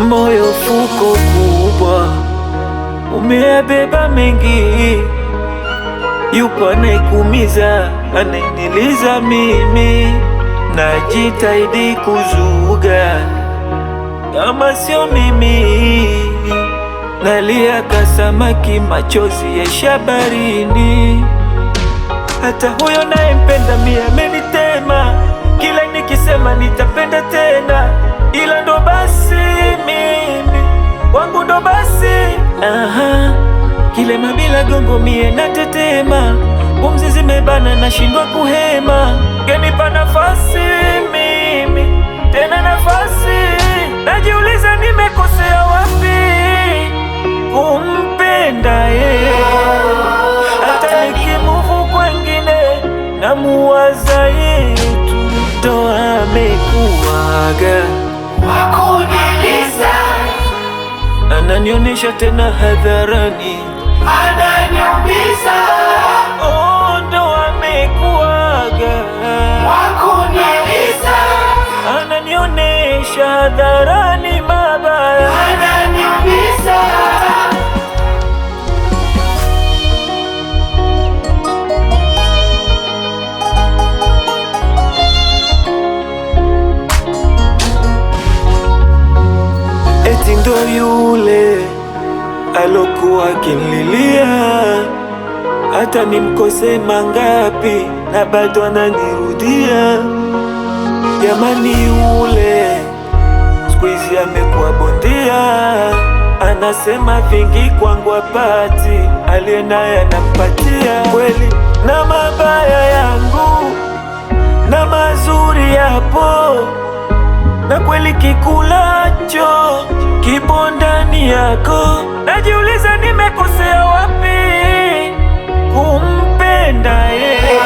Moyo fuko kubwa, umeyabeba mengi. Yupo anaikumiza, anainiliza mimi. Najitahidi kuzuga, kama sio mimi nalia kasamaki, machozi ya shabarini. Hata huyo nayempenda mie amenitema, kila nikisema nitapenda tena, ila ndo basi mimi wangu ndo basi. Kilema bila gongo mie natetema, pumzi zimebana nashindwa kuhema. Genipa nafasi mimi tena nafasi, najiuliza nimekosea wapi kumpenda yeye. Hata nikimuvu kwengine namuwaza yetu, ndo amekuwaga wakuniliza, ananionyesha tena hadharani, ananiumiza, oh, ndo amekuwaga wakuniliza, ananionyesha hadharani mabaya, ananiumiza. eti ndo yule alokuwa akinililia, hata nimkose mangapi na bado ananirudia. Jamani, yule siku hizi amekuwa bondia, anasema vingi kwangu apati, aliye naye anampatia. Kweli na mabaya yangu na mazuri yapo, na kweli kikulacho kipo ndani yako. Najiuliza nimekosea wapi kumpenda yeye.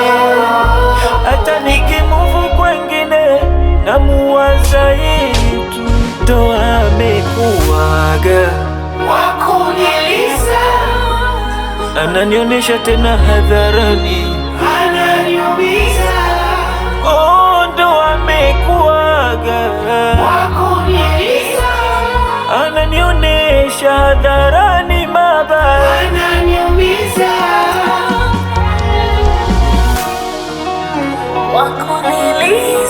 Hata nikimuvu kwengine namuwaza yetu, ndo amekuwaga Wakuniliza, ananionyesha tena hadharani, ananiumiza, oh, ndo amekuwaga wakuniliza, ananionyesha hadharani mabaya, ananiumiza, wakuniliza.